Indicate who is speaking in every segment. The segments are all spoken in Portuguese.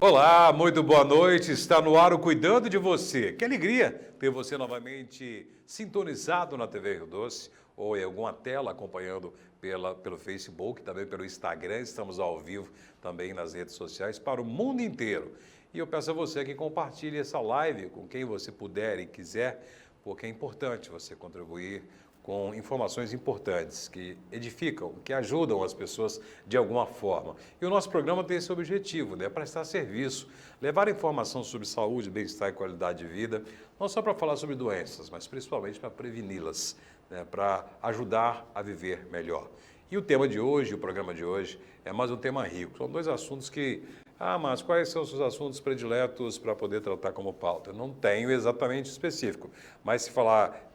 Speaker 1: Olá, muito boa noite. Está no ar o Cuidando de Você. Que alegria ter você novamente sintonizado na TV Rio Doce ou em alguma tela acompanhando pelo Facebook, também pelo Instagram. Estamos ao vivo também nas redes sociais para o mundo inteiro. E eu peço a você que compartilhe essa live com quem você puder e quiser, porque é importante você contribuir com informações importantes que edificam, que ajudam as pessoas de alguma forma. E o nosso programa tem esse objetivo, né? Prestar serviço, levar informação sobre saúde, bem-estar e qualidade de vida, não só para falar sobre doenças, mas principalmente para preveni-las, né? Para ajudar a viver melhor. E o tema de hoje, o programa de hoje, é mais um tema rico. São dois assuntos que... mas quais são os seus assuntos prediletos para poder tratar como pauta? Não tenho exatamente específico, mas se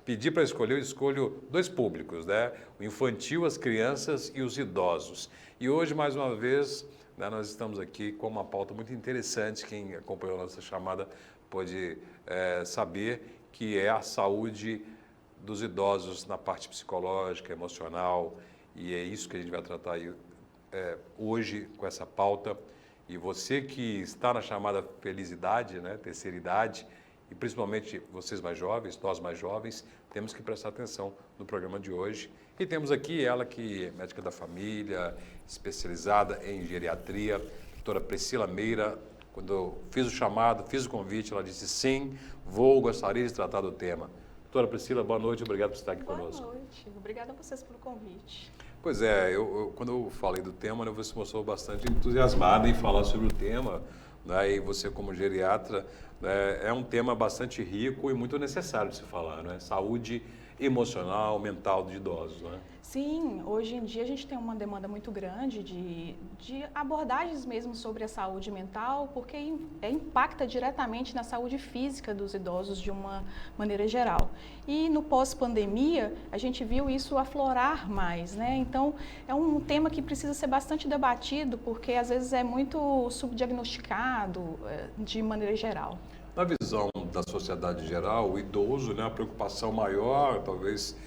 Speaker 1: pedir para escolher, eu escolho dois públicos, né? O infantil, as crianças e os idosos. E hoje, mais uma vez, né, nós estamos aqui com uma pauta muito interessante. Quem acompanhou a nossa chamada pode saber que é a saúde dos idosos na parte psicológica, emocional, e é isso que a gente vai tratar aí, hoje com essa pauta. E você que está na chamada felicidade, né, terceira idade, e principalmente vocês mais jovens, nós mais jovens, temos que prestar atenção no programa de hoje. E temos aqui ela que é médica da família, especializada em geriatria, doutora Priscila Meira. Quando eu fiz o chamado, fiz o convite, ela disse sim, gostaria de tratar do tema. Doutora Priscila, boa noite, obrigado por estar aqui conosco.
Speaker 2: Boa noite, obrigada a vocês pelo convite.
Speaker 1: Pois é, quando eu falei do tema, né, você se mostrou bastante entusiasmada em falar sobre o tema, né, e você como geriatra, né, é um tema bastante rico e muito necessário de se falar, né? Saúde emocional, mental de idosos, né?
Speaker 2: Sim, hoje em dia a gente tem uma demanda muito grande de abordagens mesmo sobre a saúde mental, porque impacta diretamente na saúde física dos idosos de uma maneira geral. E no pós-pandemia, a gente viu isso aflorar mais, né? Então, é um tema que precisa ser bastante debatido, porque às vezes é muito subdiagnosticado de maneira geral.
Speaker 1: Na visão da sociedade geral, o idoso, né, a preocupação maior, talvez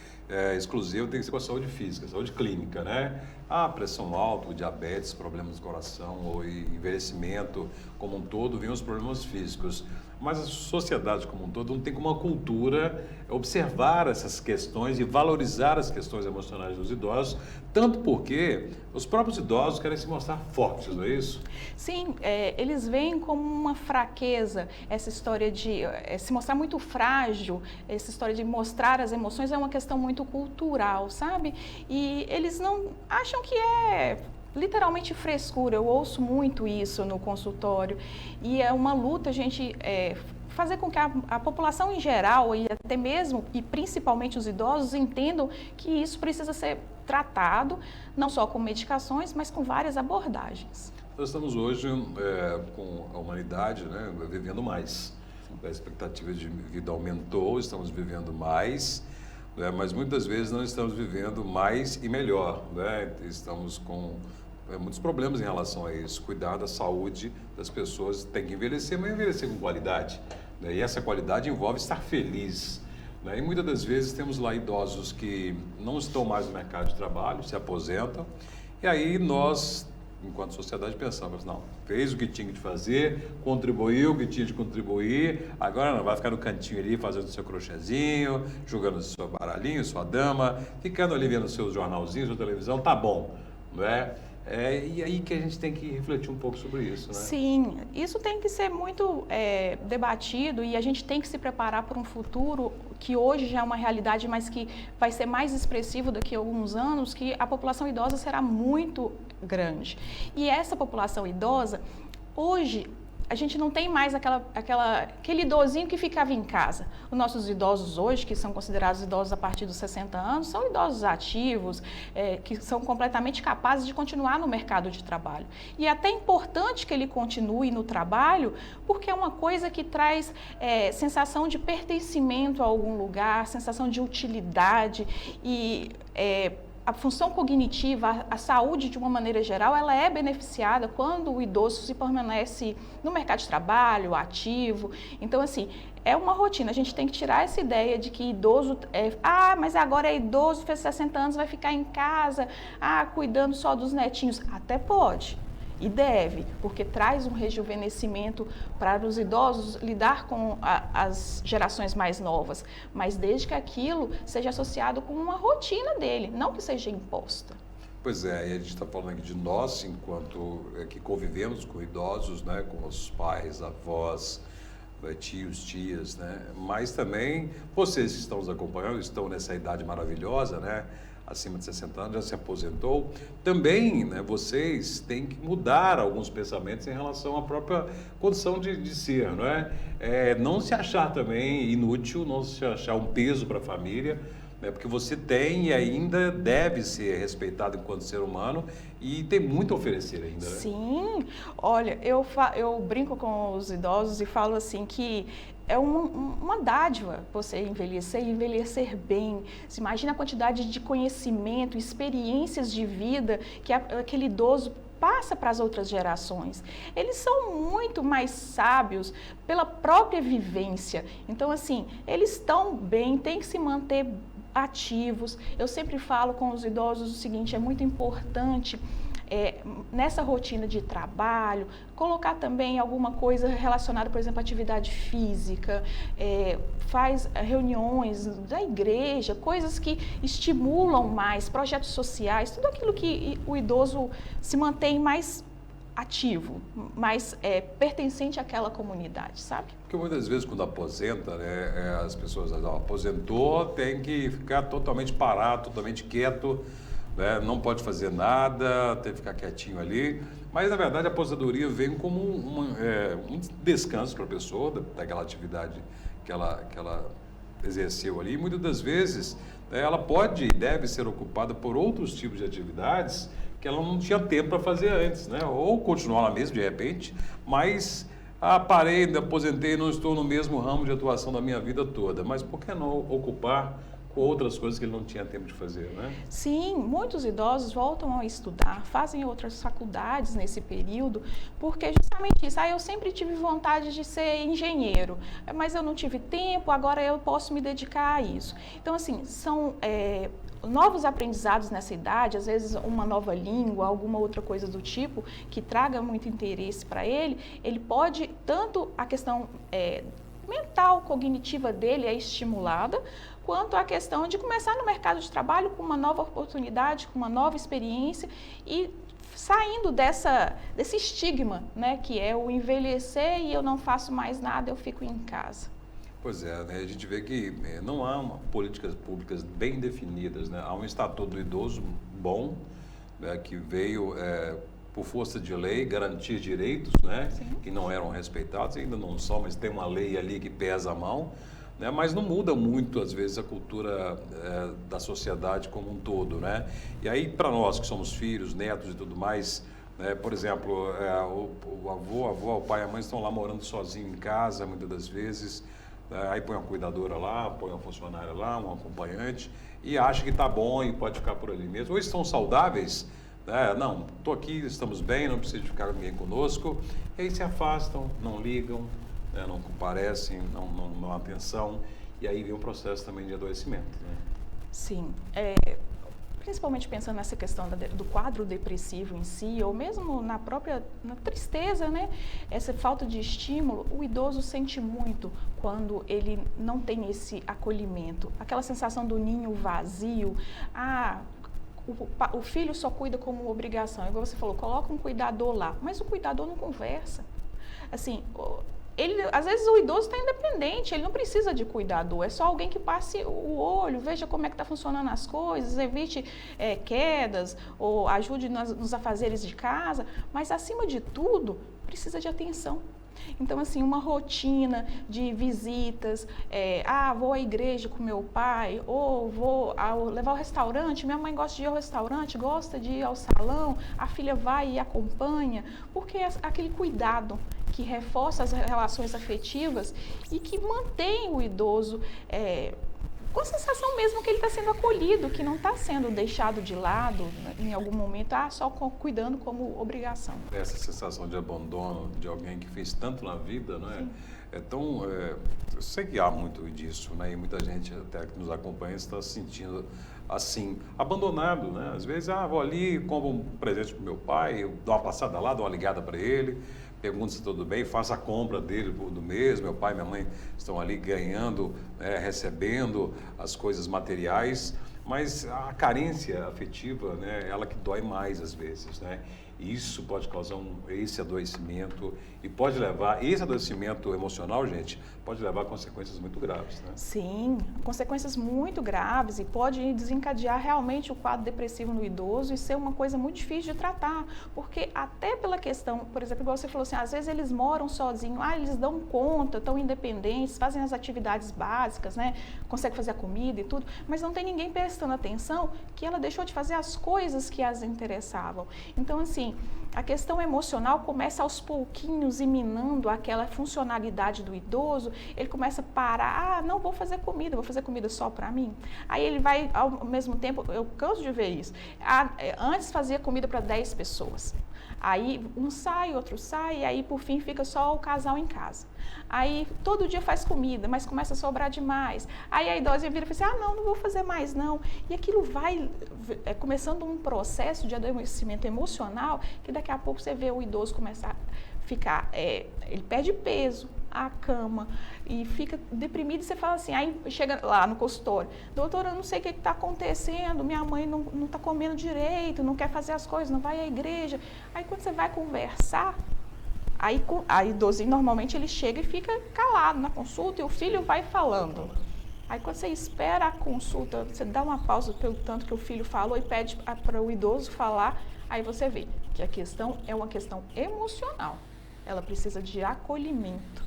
Speaker 1: exclusiva, tem que ser com a saúde física, saúde clínica, né? A pressão alta, o diabetes, problemas do coração, o envelhecimento como um todo, vêm os problemas físicos. Mas a sociedade como um todo não tem como uma cultura observar essas questões e valorizar as questões emocionais dos idosos, tanto porque os próprios idosos querem se mostrar fortes, não é isso?
Speaker 2: Sim, eles veem como uma fraqueza essa história de se mostrar muito frágil, essa história de mostrar as emoções é uma questão muito cultural, sabe? E eles não acham que é literalmente frescura. Eu ouço muito isso no consultório e é uma luta a gente fazer com que a população em geral e até mesmo e principalmente os idosos entendam que isso precisa ser tratado não só com medicações, mas com várias abordagens.
Speaker 1: Nós estamos hoje com a humanidade, né, vivendo mais. A expectativa de vida aumentou, estamos vivendo mais, né, mas muitas vezes não estamos vivendo mais e melhor, né? Estamos com muitos problemas em relação a isso. Cuidar da saúde das pessoas, tem que envelhecer, mas envelhecer com qualidade, né? E essa qualidade envolve estar feliz, né? E muitas das vezes temos lá idosos que não estão mais no mercado de trabalho, se aposentam, e aí nós, enquanto sociedade, pensamos, não, fez o que tinha de fazer, contribuiu o que tinha de contribuir, agora não, vai ficar no cantinho ali fazendo seu crochêzinho, jogando seu baralhinho, sua dama, ficando ali vendo seus jornalzinhos, sua televisão, tá bom, não é? E aí que a gente tem que refletir um pouco sobre isso, né?
Speaker 2: Sim, isso tem que ser muito debatido e a gente tem que se preparar para um futuro que hoje já é uma realidade, mas que vai ser mais expressivo daqui a alguns anos, que a população idosa será muito grande. E essa população idosa, hoje, a gente não tem mais aquele idosinho que ficava em casa. Os nossos idosos hoje, que são considerados idosos a partir dos 60 anos, são idosos ativos, que são completamente capazes de continuar no mercado de trabalho. E é até importante que ele continue no trabalho, porque é uma coisa que traz sensação de pertencimento a algum lugar, sensação de utilidade e a função cognitiva, a saúde de uma maneira geral, ela é beneficiada quando o idoso se permanece no mercado de trabalho, ativo. Então, assim, é uma rotina. A gente tem que tirar essa ideia de que idoso mas agora é idoso, fez 60 anos, vai ficar em casa, cuidando só dos netinhos. Até pode. E deve, porque traz um rejuvenescimento para os idosos lidar com as gerações mais novas, mas desde que aquilo seja associado com uma rotina dele, não que seja imposta.
Speaker 1: Pois é, e a gente está falando aqui de nós, enquanto que convivemos com idosos, né, com os pais, avós, tios, tias, né? Mas também vocês que estão nos acompanhando, estão nessa idade maravilhosa, né? Acima de 60 anos, já se aposentou, também, né, vocês têm que mudar alguns pensamentos em relação à própria condição de ser, não é? Não se achar também inútil, não se achar um peso para a família, né, porque você tem e ainda deve ser respeitado enquanto ser humano e tem muito a oferecer ainda, né?
Speaker 2: Sim, olha, eu brinco com os idosos e falo assim que é uma dádiva você envelhecer e envelhecer bem. Você imagina a quantidade de conhecimento, experiências de vida que aquele idoso passa para as outras gerações. Eles são muito mais sábios pela própria vivência. Então, assim, eles estão bem, têm que se manter ativos. Eu sempre falo com os idosos o seguinte, é muito importante nessa rotina de trabalho, colocar também alguma coisa relacionada, por exemplo, à atividade física, faz reuniões da igreja, coisas que estimulam mais, projetos sociais, tudo aquilo que o idoso se mantém mais ativo, mais pertencente àquela comunidade, sabe?
Speaker 1: Porque muitas vezes quando aposenta, né, as pessoas dizem, aposentou, tem que ficar totalmente parado, totalmente quieto, né, não pode fazer nada, tem que ficar quietinho ali. Mas, na verdade, a aposentadoria vem como um descanso para a pessoa, daquela atividade que ela exerceu ali. E muitas das vezes, né, ela pode e deve ser ocupada por outros tipos de atividades que ela não tinha tempo para fazer antes, né? Ou continuar lá mesmo, de repente, mas parei, aposentei, não estou no mesmo ramo de atuação da minha vida toda. Mas por que não ocupar com outras coisas que ele não tinha tempo de fazer, né?
Speaker 2: Sim, muitos idosos voltam a estudar, fazem outras faculdades nesse período, porque justamente isso, eu sempre tive vontade de ser engenheiro, mas eu não tive tempo, agora eu posso me dedicar a isso. Então, assim, são novos aprendizados nessa idade, às vezes uma nova língua, alguma outra coisa do tipo, que traga muito interesse para ele pode, tanto a questão mental, cognitiva dele é estimulada, quanto a questão de começar no mercado de trabalho com uma nova oportunidade, com uma nova experiência e saindo desse estigma, né, que é o envelhecer e eu não faço mais nada, eu fico em casa.
Speaker 1: Pois é, né? A gente vê que não há políticas públicas bem definidas, né? Há um estatuto do idoso bom, né, que veio por força de lei garantir direitos, né, que não eram respeitados, ainda não são, mas tem uma lei ali que pesa a mão, né, mas não muda muito, às vezes, a cultura da sociedade como um todo, né? E aí, para nós que somos filhos, netos e tudo mais, né, por exemplo, o avô, a avó, o pai e a mãe estão lá morando sozinhos em casa, muitas das vezes, aí põe uma cuidadora lá, põe uma funcionária lá, um acompanhante, e acha que está bom e pode ficar por ali mesmo. Ou estão saudáveis, não, estou aqui, estamos bem, não precisa de ficar ninguém conosco, e aí se afastam, não ligam, não comparecem, não dão atenção, e aí vem um processo também de adoecimento, né?
Speaker 2: Sim, principalmente pensando nessa questão do quadro depressivo em si, ou mesmo na tristeza, né? Essa falta de estímulo, o idoso sente muito quando ele não tem esse acolhimento, aquela sensação do ninho vazio, o filho só cuida como obrigação, igual você falou, coloca um cuidador lá, mas o cuidador não conversa. Assim, às vezes o idoso está independente, ele não precisa de cuidador, é só alguém que passe o olho, veja como é que está funcionando as coisas, evite quedas ou ajude nos afazeres de casa, mas acima de tudo, precisa de atenção. Então, assim, uma rotina de visitas, vou à igreja com meu pai, ou vou levar ao restaurante, minha mãe gosta de ir ao restaurante, gosta de ir ao salão, a filha vai e acompanha, porque é aquele cuidado que reforça as relações afetivas e que mantém o idoso com a sensação mesmo que ele está sendo acolhido, que não está sendo deixado de lado em algum momento, só cuidando como obrigação.
Speaker 1: Essa sensação de abandono de alguém que fez tanto na vida, não é? Então, eu sei que há muito disso, né? E muita gente até que nos acompanha está se sentindo assim, abandonado, né? Às vezes, vou ali, compro um presente para meu pai, eu dou uma passada lá, dou uma ligada para ele, pergunto se tudo bem, faço a compra dele do mês, meu pai e minha mãe estão ali ganhando, recebendo as coisas materiais, mas a carência afetiva, né? Ela que dói mais às vezes, né? Isso pode causar esse adoecimento e pode levar, esse adoecimento emocional, gente, pode levar a consequências muito graves, né?
Speaker 2: Sim, consequências muito graves e pode desencadear realmente o quadro depressivo no idoso e ser uma coisa muito difícil de tratar, porque até pela questão, por exemplo, igual você falou assim, às vezes eles moram sozinhos, eles dão conta, estão independentes, fazem as atividades básicas, né? Conseguem fazer a comida e tudo, mas não tem ninguém prestando atenção que ela deixou de fazer as coisas que as interessavam. Então, assim, a questão emocional começa aos pouquinhos e minando aquela funcionalidade do idoso, ele começa a parar, não vou fazer comida só para mim. Aí ele vai, ao mesmo tempo, eu canso de ver isso, antes fazia comida para 10 pessoas. Aí um sai, outro sai, e aí por fim fica só o casal em casa. Aí todo dia faz comida, mas começa a sobrar demais. Aí a idosa vira e fala assim, não vou fazer mais não. E aquilo vai começando um processo de adoecimento emocional, que daqui a pouco você vê o idoso começar a ficar, ele perde peso, a cama e fica deprimido e você fala assim, aí chega lá no consultório, doutora, eu não sei o que está acontecendo, minha mãe não está comendo direito, não quer fazer as coisas, não vai à igreja. Aí quando você vai conversar, aí a idosinho normalmente ele chega e fica calado na consulta e o filho vai falando. Aí quando você espera a consulta, você dá uma pausa pelo tanto que o filho falou e pede para o idoso falar, aí você vê que a questão é uma questão emocional, ela precisa de acolhimento.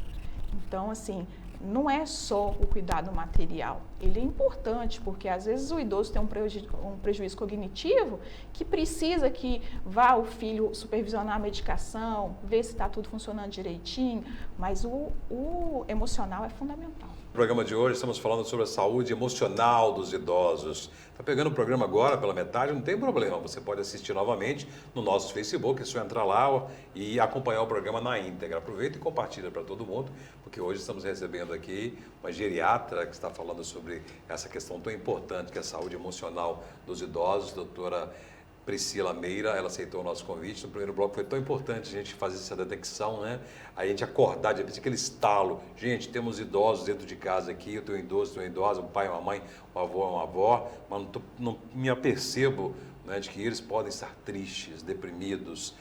Speaker 2: Então, assim, não é só o cuidado material, ele é importante, porque às vezes o idoso tem um prejuízo cognitivo que precisa que vá o filho supervisionar a medicação, ver se está tudo funcionando direitinho, mas o emocional é fundamental.
Speaker 1: No programa de hoje estamos falando sobre a saúde emocional dos idosos. Está pegando o programa agora pela metade, não tem problema, você pode assistir novamente no nosso Facebook, é só entrar lá e acompanhar o programa na íntegra. Aproveita e compartilha para todo mundo, porque hoje estamos recebendo aqui uma geriatra que está falando sobre essa questão tão importante que é a saúde emocional dos idosos, doutora Priscila Meira, ela aceitou o nosso convite. No primeiro bloco foi tão importante a gente fazer essa detecção, né? A gente acordar, de repente aquele estalo. Gente, temos idosos dentro de casa aqui, eu tenho um idoso, tenho uma idosa, um pai, uma mãe, um avô, uma avó, mas não me apercebo, né, de que eles podem estar tristes, deprimidos,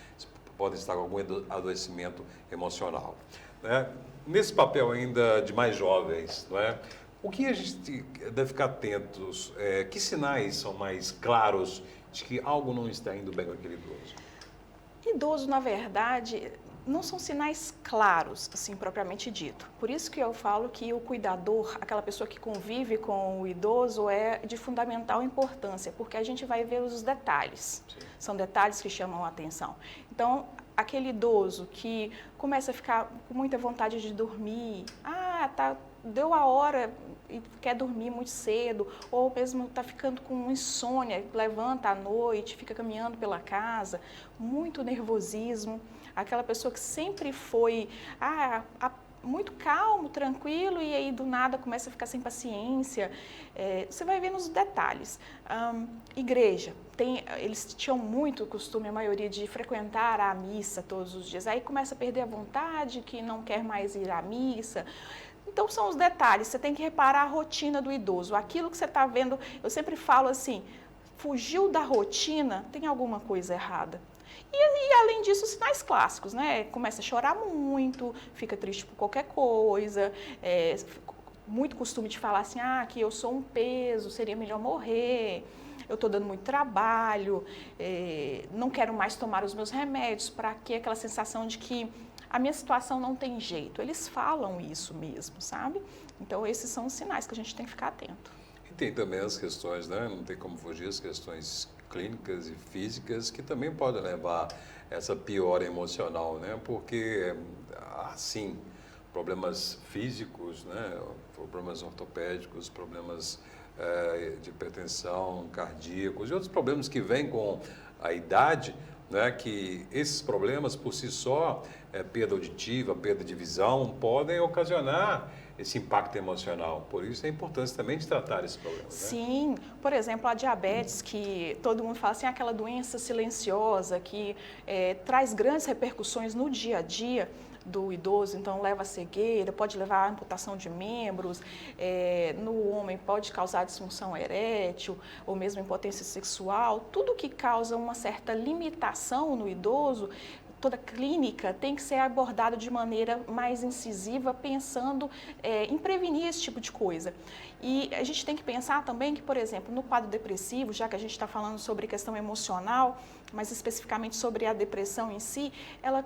Speaker 1: podem estar com algum adoecimento emocional, né? Nesse papel ainda de mais jovens, não é? O que a gente deve ficar atentos? Que sinais são mais claros de que algo não está indo bem com aquele idoso?
Speaker 2: Idoso, na verdade, não são sinais claros, assim, propriamente dito. Por isso que eu falo que o cuidador, aquela pessoa que convive com o idoso, é de fundamental importância, porque a gente vai ver os detalhes. Sim. São detalhes que chamam a atenção. Então, aquele idoso que começa a ficar com muita vontade de dormir, deu a hora e quer dormir muito cedo, ou mesmo está ficando com insônia, levanta à noite, fica caminhando pela casa, muito nervosismo, aquela pessoa que sempre foi muito calmo, tranquilo, e aí do nada começa a ficar sem paciência. Você vai ver nos detalhes. Igreja, eles tinham muito costume, a maioria, de frequentar a missa todos os dias, aí começa a perder a vontade, que não quer mais ir à missa. Então, são os detalhes, você tem que reparar a rotina do idoso, aquilo que você está vendo. Eu sempre falo assim, fugiu da rotina, tem alguma coisa errada. E além disso, os sinais clássicos, né? Começa a chorar muito, fica triste por qualquer coisa, muito costume de falar assim, que eu sou um peso, seria melhor morrer, eu estou dando muito trabalho, não quero mais tomar os meus remédios, para quê? Aquela sensação de que a minha situação não tem jeito. Eles falam isso mesmo, sabe? Então, esses são os sinais que a gente tem que ficar atento.
Speaker 1: E tem também as questões, né? Não tem como fugir, as questões clínicas e físicas que também podem levar a essa piora emocional, né? Porque, assim, problemas físicos, né? Problemas ortopédicos, problemas de hipertensão, cardíacos e outros problemas que vêm com a idade, né, que esses problemas por si só, perda auditiva, perda de visão, podem ocasionar esse impacto emocional. Por isso a importância também de tratar esses problemas. Né?
Speaker 2: Sim, por exemplo, a diabetes, que todo mundo fala assim, é aquela doença silenciosa que traz grandes repercussões no dia a dia do idoso, então leva a cegueira, pode levar à amputação de membros, no homem pode causar disfunção erétil ou mesmo impotência sexual, tudo que causa uma certa limitação no idoso, toda clínica tem que ser abordada de maneira mais incisiva, pensando em prevenir esse tipo de coisa. E a gente tem que pensar também que, por exemplo, no quadro depressivo, já que a gente está falando sobre questão emocional, mas especificamente sobre a depressão em si, ela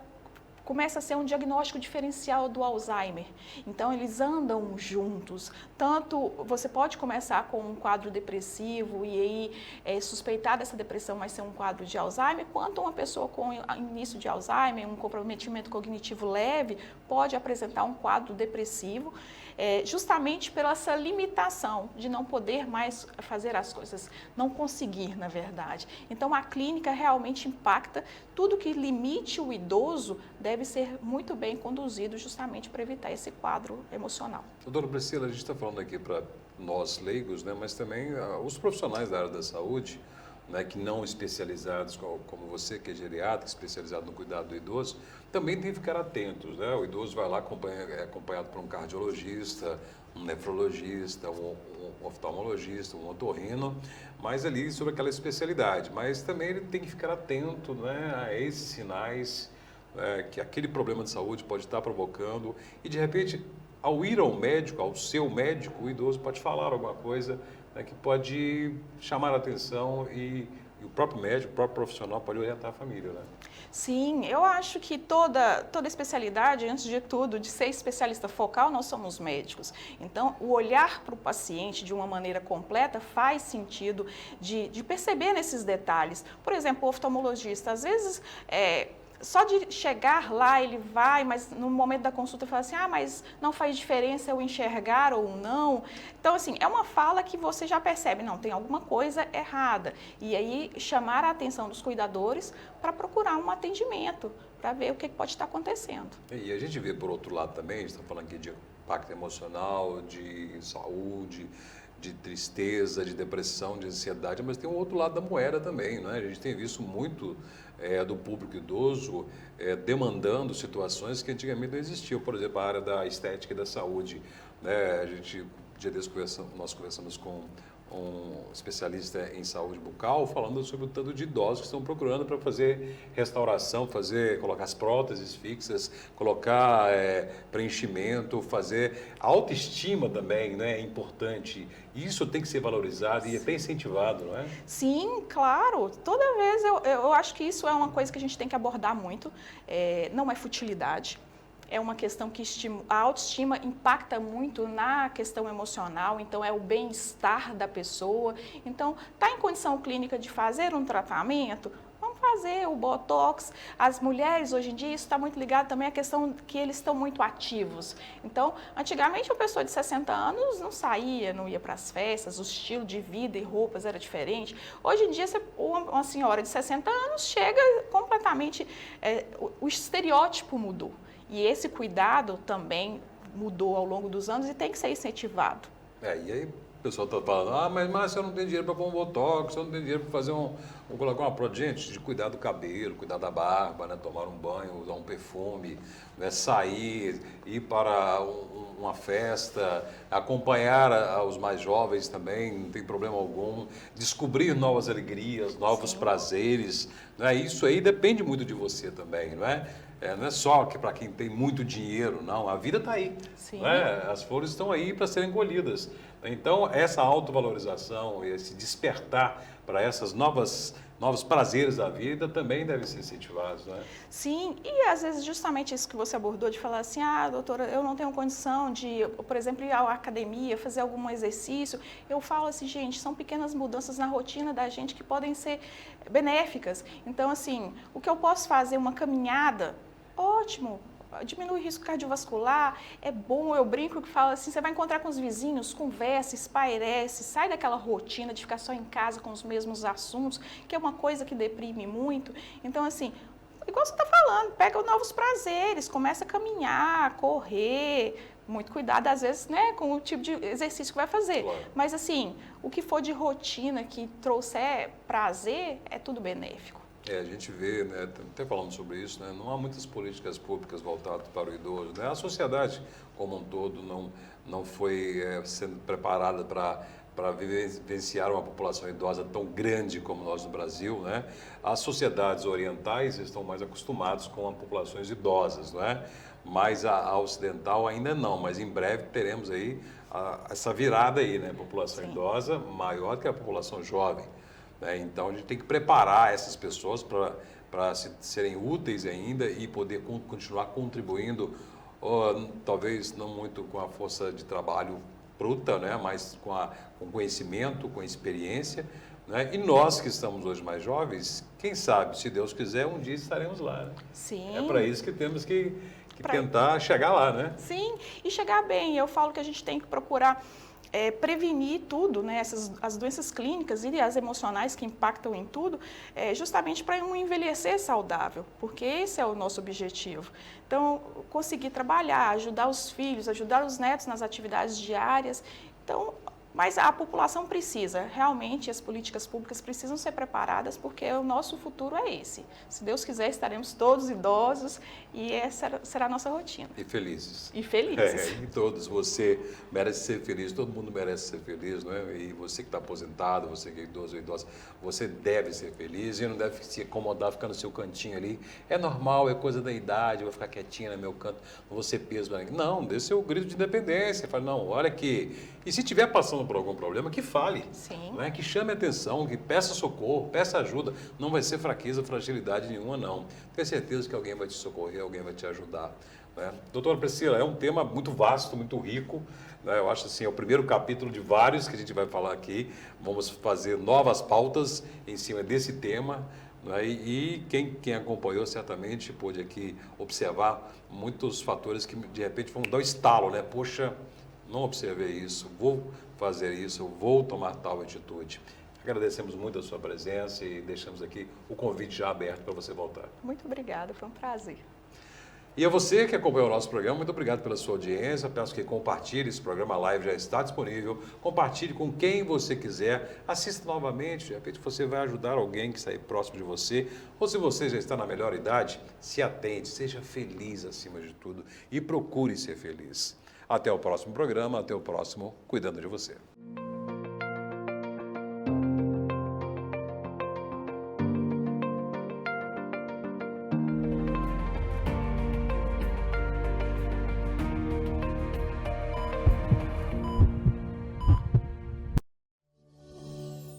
Speaker 2: começa a ser um diagnóstico diferencial do Alzheimer. Então, eles andam juntos. Tanto você pode começar com um quadro depressivo e aí suspeitar dessa depressão, mas ser um quadro de Alzheimer, quanto uma pessoa com início de Alzheimer, um comprometimento cognitivo leve, pode apresentar um quadro depressivo, justamente pela essa limitação de não poder mais fazer as coisas, não conseguir, na verdade. Então, a clínica realmente impacta, tudo que limite o idoso deve ser muito bem conduzido justamente para evitar esse quadro emocional.
Speaker 1: Doutora Priscila, a gente está falando aqui para nós leigos, né, mas também os profissionais da área da saúde, né, que não especializados, como você, que é geriatra, especializado no cuidado do idoso, também tem que ficar atentos. Né? O idoso vai lá acompanhado por um cardiologista, um nefrologista, um oftalmologista, um otorrino, mas ali sobre aquela especialidade. Mas também ele tem que ficar atento, né, a esses sinais que aquele problema de saúde pode estar provocando e, de repente, ao ir ao médico, ao seu médico, o idoso pode falar alguma coisa, né, que pode chamar a atenção e o próprio médico, o próprio profissional pode orientar a família, né?
Speaker 2: Sim, eu acho que toda especialidade, antes de tudo, de ser especialista focal, nós somos médicos. Então, o olhar para o paciente de uma maneira completa faz sentido de perceber nesses detalhes. Por exemplo, o oftalmologista, às vezes, só de chegar lá ele vai, mas no momento da consulta fala assim, mas não faz diferença eu enxergar ou não. Então, assim, é uma fala que você já percebe, não, tem alguma coisa errada. E aí chamar a atenção dos cuidadores para procurar um atendimento, para ver o que pode estar acontecendo.
Speaker 1: E a gente vê por outro lado também, a gente está falando aqui de impacto emocional, de saúde, de tristeza, de depressão, de ansiedade, mas tem um outro lado da moeda também, né? A gente tem visto muito do público idoso demandando situações que antigamente não existiam, por exemplo, a área da estética e da saúde, né? A gente, dia desses nós conversamos com um especialista em saúde bucal, falando sobre o tanto de idosos que estão procurando para fazer restauração, colocar as próteses fixas, colocar preenchimento, fazer autoestima também, né? É importante. Isso tem que ser valorizado e até incentivado, não é?
Speaker 2: Sim, claro. Toda vez eu acho que isso é uma coisa que a gente tem que abordar muito. Não é futilidade. É uma questão que a autoestima impacta muito na questão emocional, então é o bem-estar da pessoa. Então, está em condição clínica de fazer um tratamento? Vamos fazer o Botox. As mulheres, hoje em dia, isso está muito ligado também à questão que eles estão muito ativos. Então, antigamente, uma pessoa de 60 anos não saía, não ia para as festas, o estilo de vida e roupas era diferente. Hoje em dia, uma senhora de 60 anos chega completamente... o estereótipo mudou. E esse cuidado também mudou ao longo dos anos e tem que ser incentivado.
Speaker 1: E aí o pessoal está falando, mas Márcia, eu não tenho dinheiro para pôr um botox, eu não tenho dinheiro para fazer colocar uma prótese. Gente, de cuidar do cabelo, cuidar da barba, né, tomar um banho, usar um perfume, né, sair, ir para uma festa, acompanhar os mais jovens também, não tem problema algum, descobrir novas alegrias, novos prazeres, né, isso aí depende muito de você também, não é? Não é só para quem tem muito dinheiro, não. A vida está aí. Né? As flores estão aí para serem colhidas. Então, essa autovalorização, esse despertar para esses novos prazeres da vida também devem ser incentivados, né?
Speaker 2: Sim, e às vezes justamente isso que você abordou, de falar assim, doutora, eu não tenho condição de, por exemplo, ir à academia, fazer algum exercício. Eu falo assim, gente, são pequenas mudanças na rotina da gente que podem ser benéficas. Então, assim, o que eu posso fazer, uma caminhada, ótimo, diminui o risco cardiovascular, é bom, eu brinco que falo assim, você vai encontrar com os vizinhos, conversa, espairece, sai daquela rotina de ficar só em casa com os mesmos assuntos, que é uma coisa que deprime muito. Então, assim, igual você está falando, pega novos prazeres, começa a caminhar, correr, muito cuidado, às vezes, né, com o tipo de exercício que vai fazer.
Speaker 1: Claro.
Speaker 2: Mas, assim, o que for de rotina que trouxer prazer, é tudo benéfico.
Speaker 1: A gente vê, né, até falando sobre isso, né, não há muitas políticas públicas voltadas para o idoso, né? A sociedade como um todo não foi sendo preparada para vivenciar uma população idosa tão grande como nós no Brasil, né? As sociedades orientais estão mais acostumadas com as populações idosas, né? Mas a ocidental ainda não, mas em breve teremos aí essa virada aí, né? População
Speaker 2: Sim.
Speaker 1: idosa maior que a população jovem. Então, a gente tem que preparar essas pessoas para serem úteis ainda e poder continuar contribuindo, talvez não muito com a força de trabalho bruta, né? Mas com conhecimento, com experiência. Né? E nós que estamos hoje mais jovens, quem sabe, se Deus quiser, um dia estaremos lá. Né?
Speaker 2: Sim.
Speaker 1: É para isso que temos que tentar chegar lá, né?
Speaker 2: Sim, e chegar bem. Eu falo que a gente tem que procurar prevenir tudo, né, as doenças clínicas e as emocionais que impactam em tudo, justamente para um envelhecer saudável, porque esse é o nosso objetivo. Então, conseguir trabalhar, ajudar os filhos, ajudar os netos nas atividades diárias. Então, mas a população precisa, realmente as políticas públicas precisam ser preparadas, porque o nosso futuro é esse. Se Deus quiser, estaremos todos idosos e essa será a nossa rotina.
Speaker 1: E felizes.
Speaker 2: E felizes.
Speaker 1: E todos. Você merece ser feliz, todo mundo merece ser feliz, não é? E você que está aposentado, você que é idoso ou idosa, você deve ser feliz e não deve se acomodar, ficar no seu cantinho ali. É normal, é coisa da idade, eu vou ficar quietinha no meu canto, não vou ser peso. Não, dê seu grito de independência. Fala, não, olha aqui. E se estiver passando por algum problema, que fale.
Speaker 2: Sim.
Speaker 1: Não é? Que chame atenção, que peça socorro, peça ajuda. Não vai ser fraqueza, fragilidade nenhuma, não. Tenha certeza que alguém vai te socorrer, alguém vai te ajudar. Né? Doutora Priscila, é um tema muito vasto, muito rico. Né? Eu acho assim, é o primeiro capítulo de vários que a gente vai falar aqui. Vamos fazer novas pautas em cima desse tema. Né? E quem acompanhou certamente pôde aqui observar muitos fatores que de repente vão dar o estalo, né? Poxa, não observei isso, vou fazer isso, vou tomar tal atitude. Agradecemos muito a sua presença e deixamos aqui o convite já aberto para você voltar.
Speaker 2: Muito obrigada, foi um prazer.
Speaker 1: E a você que acompanhou o nosso programa, muito obrigado pela sua audiência. Peço que compartilhe, esse programa live já está disponível. Compartilhe com quem você quiser. Assista novamente, de repente você vai ajudar alguém que está aí próximo de você. Ou se você já está na melhor idade, se atente, seja feliz acima de tudo e procure ser feliz. Até o próximo programa, até o próximo Cuidando de Você.